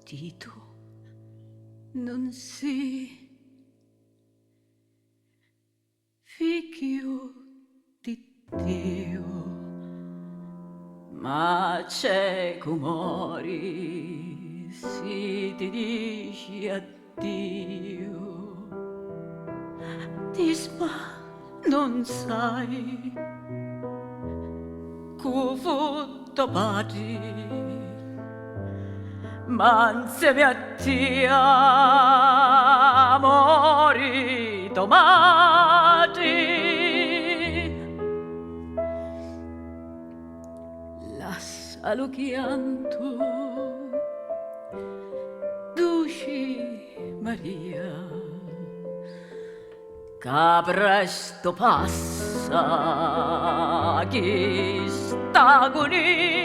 udito non si figlio di Dio, ma c'è cumori si ti dici addio, disma non sai cu fu padre, ma insieme a te amori tomati. Lascia lo chianto, Duci Maria, che presto passa chi sta agonia.